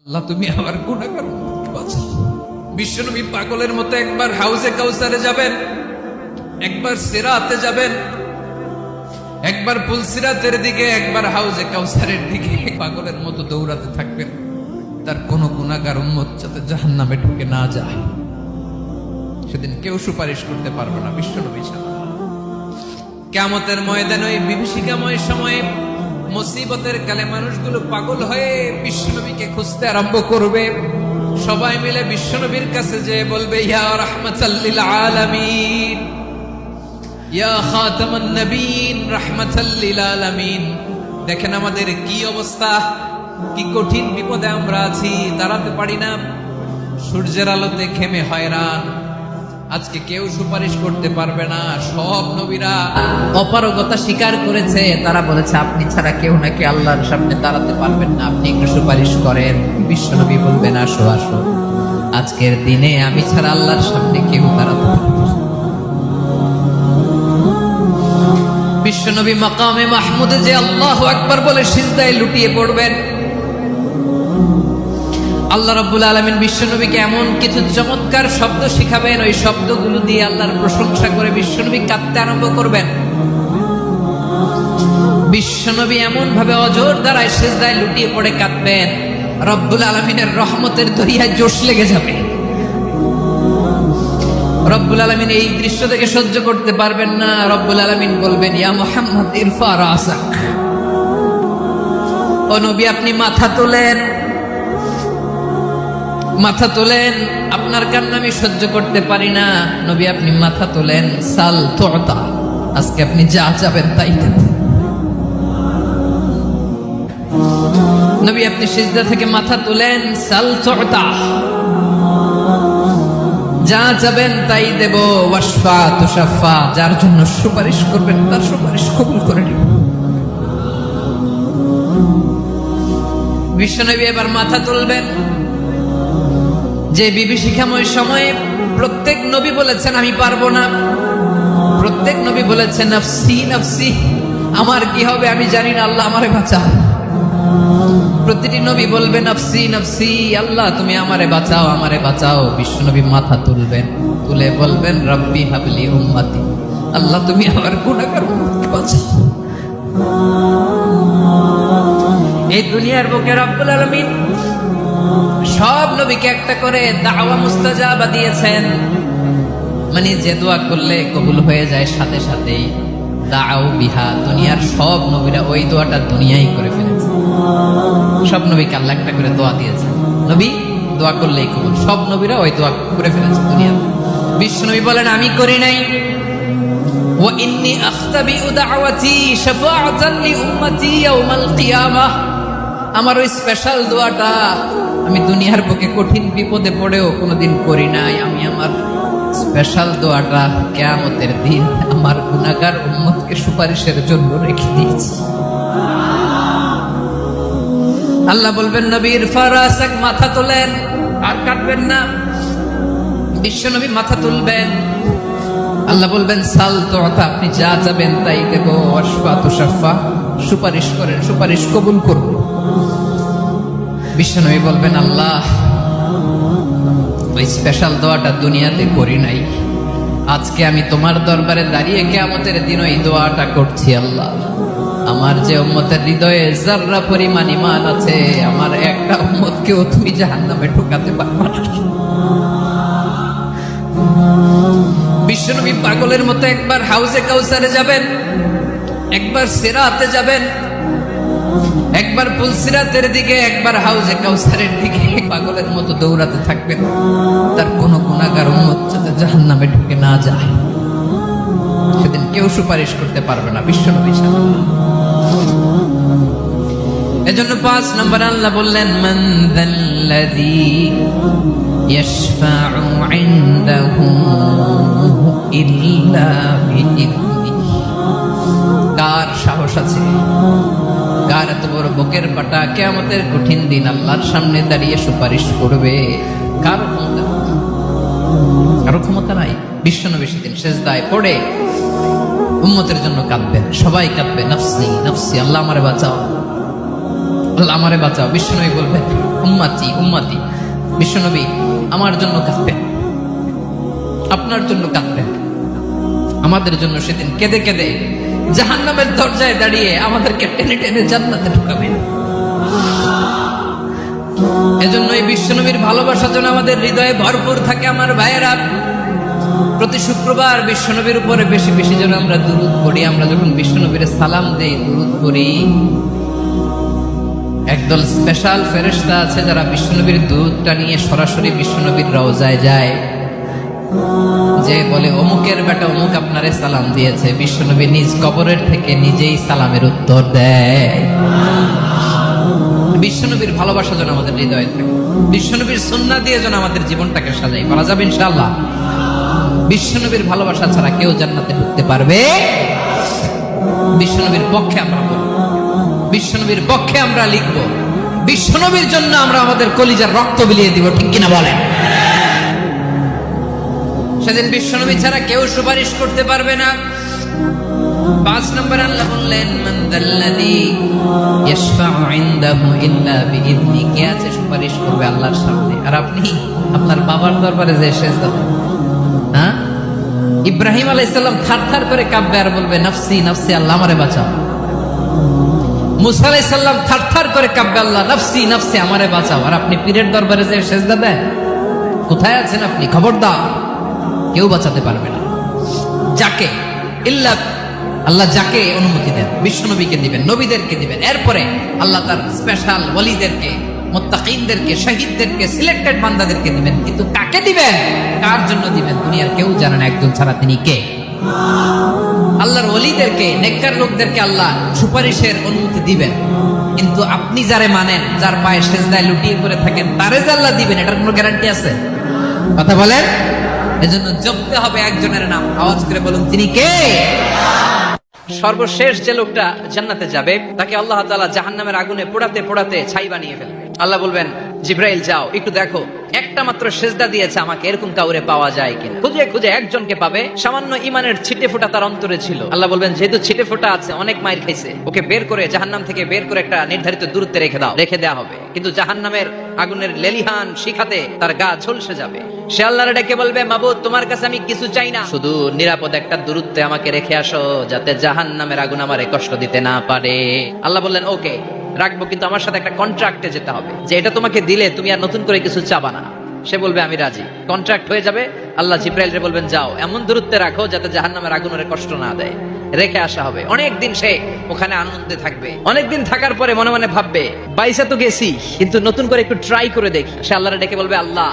আল্লাহ তুমি আমার গুনাহগার উম্মতকে বাঁচাও। বিশ্বনবী পাগলের মতো একবার হাউজে কাউসারে যাবেন, একবার সিরাতে যাবেন, একবার পুলসিরাতের দিকে, একবার হাউজে কাউসারের দিকে পাগলের মতো দৌড়াতে থাকবেন। তার কোন গুনাহগার উম্মত যাতে জাহান্নামে ঢুকে না যায়, সেদিন কেউ সুপারিশ করতে পারবে না বিশ্বনবী ছাড়া। কিয়ামতের ময়দানে ওই বিভীষিকাময় সময়ে মুসিবতের কালে মানুষগুলো পাগল হয়ে বিশ্বনবীকে খুঁজতে আরম্ভ করবে। সবাই মিলে বিশ্বনবীর কাছে যেয়ে বলবে, ইয়া রাহমাতাল লিল আলামিন, ইয়া খাতামান নবীন, রাহমাতাল লিল আলামিন। দেখেন আমাদের কি অবস্থা, কি কঠিন বিপদে আমরা আছি, দাঁড়াতে পারি না, সূর্যের আলোতে ঘেমে হয়রান। আজকে কেউ সুপারিশ করতে পারবে না। সব নবীরা অপারগতা স্বীকার করেছে, তারা বলেছে আপনি ছাড়া কেউ নাকি আল্লাহর সামনে দাঁড়াতে পারবেন না, আপনি একটু সুপারিশ করেন। বিশ্বনবী বলবেন, আসো আসো, আজকের দিনে আমি ছাড়া আল্লাহর সামনে কেউ দাঁড়াতে পারবে না। বিশ্বনবী মাকামে মাহমুদে যে আল্লাহু আকবার বলে সিজদায় লুটিয়ে পড়বেন, আল্লাহ রাব্বুল আলামিন বিশ্বনবীকে এমন কিছু চমৎকার শব্দ শিখাবেন, ওই শব্দগুলো দিয়ে আল্লাহর প্রশংসা করে বিশ্বনবী কাঁদতে আরম্ভ করবেন। বিশ্বনবী এমন ভাবে অজর দ্বারায় সিজদায় লুটিয়ে পড়ে কাঁদবেন, রব্বুল আলামিনের রহমতের দরিয়ায় জোশ লেগে যাবে। রব্বুল আলামিন এই দৃশ্য দেখে সহ্য করতে পারবেন না। রব্বুল আলামিন বলবেন, ইয়া মুহাম্মদ ইরফা রাসাক, ও নবী আপনি মাথা তোলেন, মাথা তোলেন, আপনার কান্না আমি সহ্য করতে পারি না। নবী আপনি মাথা তোলেন, সাল তুতা, আজকে আপনি যা চাবেন তাই দেব। নবী আপনি সিজদা থেকে মাথা তোলেন, সাল তুতা, যা চাবেন তাই দেব। ওয়াশফা তুশাফা, যার জন্য সুপারিশ করবেন তার সুপারিশ কবুল করে নিব। বিশ্বনবী এবার মাথা তুলবেন। যে বিভীষিকাময় সময়ে প্রত্যেক নবী বলেছেন আমি পারবো না, প্রত্যেক নবী বলেছেন নফসি নফসি, আমার কি হবে আমি জানি না, আল্লাহ আমারে বাঁচাও। প্রতিটি নবী বলবে নফসি নফসি, আল্লাহ তুমি আমারে বাঁচাও, আমারে বাঁচাও। বিশ্বনবী মাথা তুলবেন, তুলে বলবেন রব্বি হাবলি উম্মতি, আল্লাহ তুমি আমার গুনাহগার উম্মতকে বাঁচাও। এই দুনিয়ার বুকে রব্বুল আলামিন সব নবীকে একটা করে দাওয়া মুস্তাজাবা দিয়েছেন, মানে যে দোয়া করলে কবুল হয়ে যায় সাথে সাথেই। দাও বিহা, দুনিয়ার সব নবীরা ওই দোয়াটা দুনিয়ায় করে ফেলেছে। সব নবীকে আল্লাহ একটা করে দোয়া দিয়েছে, নবী দোয়া করলেই কবুল। সব নবীরা ওই দোয়া করে ফেলেছে দুনিয়াতে। বিশ্বনবী বলেন আমি করি নাই। ওয়া ইন্নী আখতাবিউ দাওয়াতি শাফাআতান লি উম্মতি ইয়াউমাল কিয়ামাহ, আমার ওই স্পেশাল দোয়াটা আমি দুনিয়ার বুকে কঠিন বিপদে পড়েও কোনোদিন করি নাই। আমি আমার স্পেশাল দোয়াটা কিয়ামতের দিন আমার গুনাহগার উম্মতকে সুপারিশের জন্য রেখে দিয়েছি। আল্লাহ বলবেন নবী ইরফা রাসাক, মাথা তোলেন, আর কাটবেন না। বিশ্বনবী মাথা তুলবেন, আল্লাহ বলবেন সাল তুতা, আপনি যা চাবেন তাই দেব। ওয়াশফা তুশাফা, সুপারিশ করেন, সুপারিশ কবুল করব। বিশ্বনবী বলবেন আল্লাহ ওই স্পেশাল দোয়াটা দুনিয়াতে করি নাই, আজকে আমি তোমার দরবারে দাঁড়িয়ে কিয়ামতের দিন ওই দোয়াটা করছি। আল্লাহ আমার যে উম্মতের হৃদয়ে যাররা পরিমাণ ঈমান আছে, আমার একটা উম্মতকেও তুমি জাহান্নামে ঢোকাতে পারবে না। বিশ্বনবী পাগলের মতো একবার হাউজে কাউসারে যাবেন, একবার সিরাতে যাবেন, একবার পুলসিরাতের দিকে, একবার হাউজে কাউসারের দিকে পাগলের মতো দৌড়াতে থাকবেন। তার কোন গুনাহগার উম্মত যাতে জাহান্নামে ঢুকে না যায়, সেদিন কেউ সুপারিশ করতে পারবে না বিশ্বনবী ছাড়া। এজন্য 5 নম্বর আল্লাহ বললেন মান যাল্লাযী ইয়াশফাউ ইনদাহু ইল্লা বিইذনিহি, কার সাহস আছে, কার এত বড় বুকের পাটা কিয়ামতের কঠিন দিন আল্লাহর সামনে দাঁড়িয়ে সুপারিশ করবে? কারো ক্ষমতা, কারো ক্ষমতা নাই। বিশ্বনবী সেদিন সিজদায় পড়ে উম্মতের জন্য কাঁদবেন, সবাই কাঁদবে নফসি নফসি, আল্লাহ আমারে বাঁচাও, আল্লাহ আমারে বাঁচাও। বিশ্বনবী বলবেন উম্মতি উম্মতি। বিশ্বনবী আমার জন্য কাঁদতেন, আপনার জন্য কাঁদতেন, আমাদের জন্য সেদিন কেঁদে কেঁদে জাহান্নামের দরজায় দাঁড়িয়ে আমাদেরকে টেনে টেনে জান্নাতে ঢুকাবেন। এজন্য এই বিশ্বনবীর ভালোবাসা যেন আমাদের হৃদয়ে ভরপুর থাকে। আমার ভাইয়েরা, প্রতি শুক্রবার বিশ্বনবীর উপরে বেশি বেশি যেন আমরা দুরূদ পড়ি। আমরা যখন বিশ্বনবীর সালাম দেই, দুরূদ পড়ি, একদল স্পেশাল ফেরেশতা আছে যারা বিশ্বনবীর দুরূদটা নিয়ে সরাসরি বিশ্বনবীর রওজায় যায়, যে বলে অমুকের বেটা অমুক আপনারে সালাম দিয়েছে। বিশ্বনবী নিজ কবরের থেকে নিজেই সালামের উত্তর দেয়। বিশ্বনবীর ভালোবাসা যেন আমাদের হৃদয়ে থাকে, বিশ্বনবীর সুন্নাহ দিয়ে যেন আমাদের জীবনটাকে সাজাই। বলা যাবে ইনশাআল্লাহ? বিশ্বনবীর ভালোবাসা ছাড়া কেউ জান্নাতে ঢুকতে পারবে? বিশ্বনবীর পক্ষে আমরা বলব, বিশ্বনবীর পক্ষে আমরা লিখব, বিশ্বনবীর জন্য আমরা আমাদের কলিজার রক্ত বিলিয়ে দিব। ঠিক কিনা বলেন? সেদিন বিশ্বনবী ছাড়া কেউ সুপারিশ করতে পারবে না। 5 নম্বর আল্লাহ বললেন, মান দাল্লাযী ইয়াশফাউ ইনদাহু ইল্লা বিইذনি। কে আছে সুপারিশ করবে আল্লাহর সামনে? আর আপনি আপনার বাবার দরবারে যে সেজদা দেন, হ্যাঁ? ইব্রাহিম আলাইহিস সালাম থারথার করে কাঁপবে আর বলবে নাফসি নাফসি, আল্লাহ আমারে বাঁচাও। মুসা আলাইহিস সালাম থারথার করে কাঁপবে, আল্লাহ নাফসি নাফসি, আমারে বাঁচাও। আর আপনি পীরের দরবারে যে সেজদা দেন, কোথায় আছেন আপনি? খবরদার, কেউ বাঁচাতে পারবে না। যাকে ইল্লা আল্লাহ যাকে অনুমতি দেন, বিশ্বনবীকে দিবেন, নবীদেরকে দিবেন, এরপরে আল্লাহ তার স্পেশাল ওয়ালিদেরকে, মুত্তাকিনদেরকে, শহীদদেরকে, সিলেক্টেড বান্দাদেরকে দিবেন। কিন্তু কাকে দিবেন, কার জন্য দিবেন, দুনিয়ার কেউ জানে না একজন ছাড়া। তিনি কে? আল্লাহর ওয়ালিদেরকে, নেককার লোকদেরকে আল্লাহ সুপারিশের অনুমতি দিবেন। কিন্তু আপনি যারে মানেন, যার পায়ে সেজদায় লুটিয়ে পড়ে থাকেন, তারে যে আল্লাহ দিবেন, এটার কোনো গ্যারান্টি আছে? কথা বলেন। এজন্য জপতে হবে একজনের নাম। আওয়াজ করে বলুন, তিনি কে? সর্বশেষ যে লোকটা জান্নাতে যাবে, তাকে আল্লাহ তাআলা জাহান্নামের আগুনে পোড়াতে পোড়াতে ছাই বানিয়ে ফেলবে। আল্লাহ বলবেন, জিব্রাইল যাও একটু দেখো, একটা মাত্র সেজদা দিয়েছে আমাকে, এরকম কাউরে পাওয়া যায় কিনা। খুঁজে খুঁজে একজনকে পাবে, সামান্য ইমানের ছিটে ফোঁটা তার অন্তরে ছিল। আল্লাহ বলবেন, যেহেতু ছিটে ফোঁটা আছে, অনেক মাইর খাইছে, ওকে বের করে জাহান্নাম থেকে বের করে একটা নির্ধারিত দূরত্বে রেখে দাও, রেখে দেওয়া হবে। কিন্তু জাহান্নামের আগুনের লেলিহান শিখাতে তার গা ঝলসে যাবে। সে আল্লাহর ডেকে বলবে, মাবুদ তোমার কাছে আমি কিছু চাই না, শুধু নিরাপদ একটা দূরত্বে আমাকে রেখে আসো, যাতে জাহান্নামের আগুন আমারে কষ্ট দিতে না পারে। আল্লাহ বললেন, ওকে রাখবো, কিন্তু আমার সাথে একটা কন্ট্রাক্টে যেতে হবে, যে এটা তোমাকে দিলে তুমি আর নতুন করে কিছু চাবা না। সে বলবে, আমি রাজি। কন্ট্রাক্ট হয়ে যাবে। আল্লাহ জিব্রাইলকে বলবেন, যাও এমন দূরত্বে রাখো যাতে জাহান্নামের আগুন ওরে কষ্ট না দেয়। রেখে আসা হবে। অনেকদিন সে ওখানে আনন্দে থাকবে। অনেকদিন থাকার পরে মনে মনে ভাববে, বাইসা তো গেছি, কিন্তু নতুন করে একটু ট্রাই করে দেখি। সে আল্লাহরে ডেকে বলবে, আল্লাহ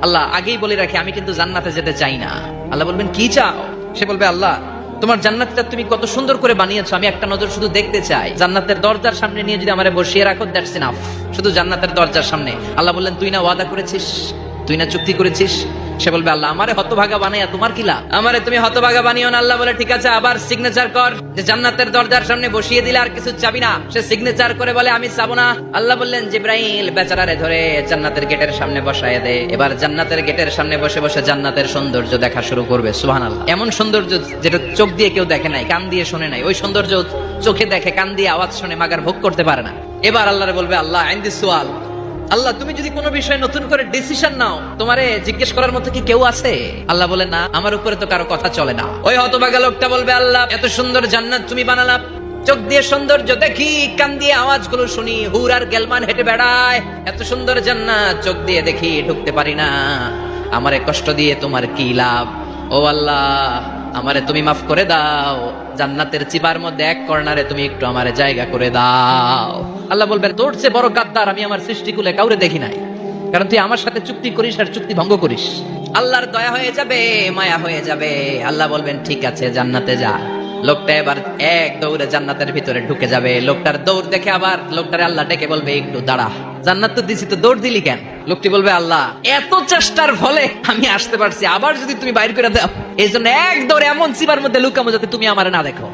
আল্লাহ আগেই বলে রাখি, আমি কিন্তু জান্নাতে যেতে চাই না। আল্লাহ বলবেন, কি চাও? সে বলবে, আল্লাহ তোমার জান্নাতটা তুমি কত সুন্দর করে বানিয়েছো, আমি একটা নজর শুধু দেখতে চাই। জান্নাতের দরজার সামনে নিয়ে যদি আমারে বসিয়ে রাখো, দ্যাটস ইনাফ। শুধু জান্নাতের দরজার সামনে। আল্লাহ বললেন, তুই না ওয়াদা করেছিস, তুই না চুক্তি করেছিস। সে বলবে, আল্লাহ আমারে হতভাগা বানাইয়া তোমার কি লাভ? আমারে তুমি হতভাগা বানিও না। আল্লাহ বলে, ঠিক আছে, আবার সিগনেচার কর, যে জান্নাতের দরজার সামনে বসিয়ে দিলে আর কিছু চাবি না। সে সিগনেচার করে বলে, আমি চাবো না। আল্লাহ বললেন, জিব্রাইল বেচারারে ধরে জান্নাতের গেটের সামনে বসায় দে। এবার জান্নাতের গেটের সামনে বসে বসে জান্নাতের সৌন্দর্য দেখা শুরু করবে। সুবহানাল্লাহ। এমন সৌন্দর্য যেটা চোখ দিয়ে কেউ দেখে নাই, কান দিয়ে শোনে নাই। ওই সৌন্দর্য চোখে দেখে, কান দিয়ে আওয়াজ শুনে, মাগার ভোগ করতে পারে না। এবার আল্লাহরে বলবে, আল্লাহ ইনদি সুয়াল, আল্লাহ তুমি যদি কোনো বিষয়ে নতুন করে ডিসিশন নাও, তোমারে জিজ্ঞেস করার মতো কি কেউ আছে? আল্লাহ বলে, না, আমার উপরে তো কারো কথা চলে না। ওই হতভাগা লোকটা বলবে, আল্লাহ এত সুন্দর জান্নাত তুমি বানালা, চোখ দিয়ে সৌন্দর্য দেখি, কান দিয়ে আওয়াজগুলো শুনি, হুর আর গেলমান হেঁটে বেড়ায়, এত সুন্দর জান্নাত চোখ দিয়ে দেখি, ঢুকতে পারি না, আমারে কষ্ট দিয়ে তোমার কি লাভ? ও আল্লাহ, আমারে তুমি মাফ করে দাও, জান্নাতের চিবার মধ্যে এক কর্নারে তুমি একটু আমারে জায়গা করে দাও। আল্লাহ বলবেন, তোর চেয়ে বড় গাদ্দার আমি আমার সৃষ্টিকুলে কাউরে দেখি নাই, কারণ তুই আমার সাথে চুক্তি করিস আর চুক্তি ভঙ্গ করিস। আল্লাহর দয়া হয়ে যাবে, মায়া হয়ে যাবে। আল্লাহ বলবেন, ঠিক আছে, জান্নাতে যা। লোকটা এবার এক দৌড়ে জান্নাতের ভিতরে ঢুকে যাবে। লোকটার দৌড় দেখে আবার লোকটারে আল্লাহ ডেকে বলবে, একটু দাঁড়া, জান্নাত তো দিছি, তো দৌড় দিলি কেন? লোকটি বলবে, আল্লাহ এত চেষ্টার ফলে আমি আসতে পারছি, আবার যদি তুমি বাইর করে দাও, এই জন্য এক দৌড়ে এমন চিবার মধ্যে লুকামো যাতে তুমি আমার না দেখো।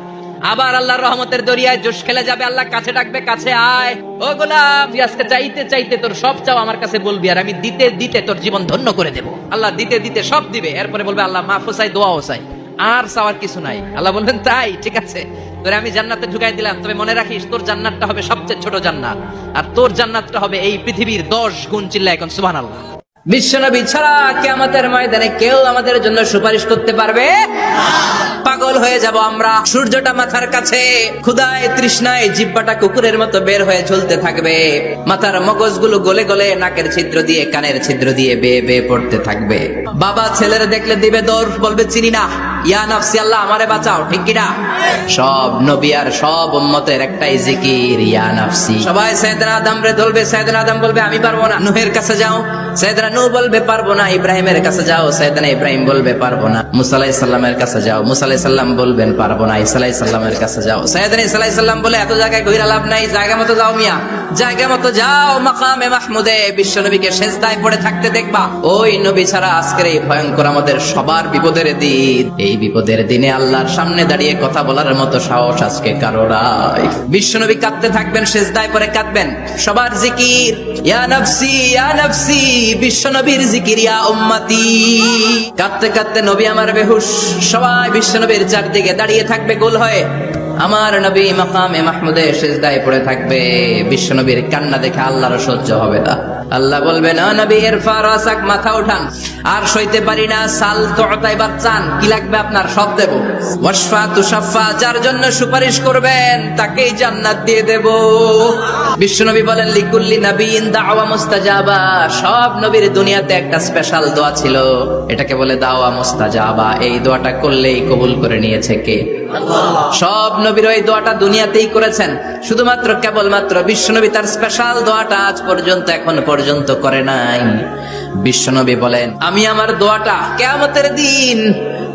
আবার আল্লাহর রহমতের দরিয়ায় জোশ খেলে যাবে। আল্লাহ কাছে ডাকবে, কাছে আয়, ও গোলাম, তুই আজকে চাইতে চাইতে তোর সব চাও আমার কাছে বলবি, আর আমি দিতে দিতে তোর জীবন ধন্য করে দেবো। আল্লাহ দিতে দিতে সব দিবে। এরপরে বলবে, আল্লাহ মাফ চাই, দোয়াও চাই, আর চাওয়ার কিছু নাই। আল্লাহ বলবেন, তাই ঠিক আছে, তোরে আমি জান্নাতে ঢুকাই দিলাম, তবে মনে রাখিস তোর জান্নাতটা হবে সবচেয়ে ছোট জান্নাত, আর তোর জান্নাতটা হবে এই পৃথিবীর 10 গুণ। চিল্লা এখন সুবহানাল্লাহ। বিশ্বনবী ছাড়া কিয়ামতের ময়দানে কেউ আমাদের জন্য সুপারিশ করতে পারবে? পাগল হয়ে যাব আমরা। সূর্যটা মাথার কাছে, ক্ষুধায় তৃষ্ণায় জিহ্বাটা কুকুরের মতো বের হয়ে ঝুলতে থাকবে, মাথার মগজগুলো গলে গলে নাকের ছিদ্র দিয়ে কানের ছিদ্র দিয়ে বেয়ে বেয়ে পড়তে থাকবে। বাবা ছেলের দেখলে দিবে দৌড়, বলবে চিনি না, ইয়া নাফসি আল্লাহ আমারে বাঁচাও, ঠিক কিনা? সব নবী আর সব উম্মতের একটাই জিকির, ইয়া নাফসি। সবাই সাইয়েদনা আদম রে ধরবে, সাইয়েদনা আদম বলবে আমি পারবো না। নূহের কাছে যাও, সাইয়েদনা নূহ বলবে পারবো না। ইব্রাহিমের কাছে যাও, সাইয়েদনা ইব্রাহিম বলবে পারবো না। মুসা আলাইহিস সালামের কাছে যাও, মুসা আলাইহিস সালাম বলবেন পারবো না। ঈসা আলাইহিস সালামের কাছে যাও, সাইয়েদনা ঈসা আলাইহিস সালাম বলে এত জায়গায় ঘুরে লাভ নাই, জায়গা মতো যাও মিয়া, জায়গা মতো যাও। মাকামে মাহমুদে বিশ্বনবীকে সেজদায় পড়ে থাকতে দেখবা। ওই নবী ছাড়া আজকের এই ভয়ঙ্কর আমাদের সবার বিপদের দিন। এই বিপদের দিনে আল্লাহর সামনে দাঁড়িয়ে কথা বলার মতো সাহস আজকে কারো নাই। বিশ্বনবী কাঁদতে থাকবেন, সেজদায় পড়ে কাঁদবেন। সবার জিকির ইয়া নাফসি ইয়া নাফসি, বিশ্বনবীর জিকির ইয়া উম্মতি। কাঁদতে কাঁদতে নবী আমার বেহুশ, সবাই বিশ্বনবীর চারদিকে দাঁড়িয়ে থাকবে গোল হয়ে। আমার নবী মাকামে মাহমুদে সেজদায় পড়ে থাকবে। বিশ্বনবীর কান্না দেখে আল্লাহর সহ্য হবে না। আল্লাহ বলবে না নবী ইরফা রাসাক, মাথা উঠান, আর সইতে পারি না। সাল তুতাই বাচ্চান, কি লাগবে আপনার সব দেব। ওয়াশফা তুশাফা, যার জন্য সুপারিশ করবেন তাকেই জান্নাত দিয়ে দেব। বিশ্বনবী বলেন লিকুল্লি নাবিয়িন দাওয়া মুস্তাজাবা, সব নবীর দুনিয়াতে একটা স্পেশাল দোয়া ছিল, এটাকে বলে দাওয়া মুস্তাজাবা। এই দোয়াটা করলেই কবুল করে নিয়েছে কে? সব নবীর ওই দোয়াটা দুনিয়াতেই করেছেন, শুধুমাত্র কেবলমাত্র বিশ্বনবী তার স্পেশাল দোয়াটা আজ পর্যন্ত এখন পর্যন্ত করে নাই। বিশ্বনবী বলেন আমি আমার দোয়াটা কিয়ামতের দিন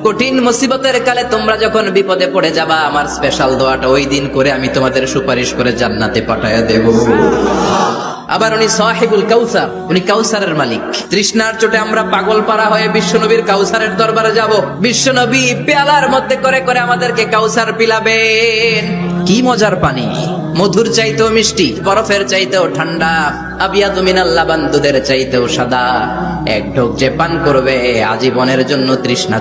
কঠিন মুসিবতের কালে তোমরা যখন বিপদে পড়ে যাবা, আমার স্পেশাল দোয়াটা ওই দিন করে আমি তোমাদের সুপারিশ করে জান্নাতে পাঠায়া দেব। আবার উনি সাহিবুল কাউসার, উনি কাউসারের মালিক। তৃষ্ণার চোটে আমরা পাগল পারা হয়ে বিশ্বনবীর কাউসারের দরবারে যাব। বিশ্বনবী পেয়ালার মধ্যে করে করে আমাদেরকে কাউসার পিলাবেন। কি মজার পানি, মধুর চাইতেও মিষ্টি, বরফের চাইতেও ঠান্ডা, আবিয়াদু মিনাল লাবান, দুধের চাইতেও সাদা। এক ঢোক যে পান করবে আজীবনের জন্য তৃষ্ণা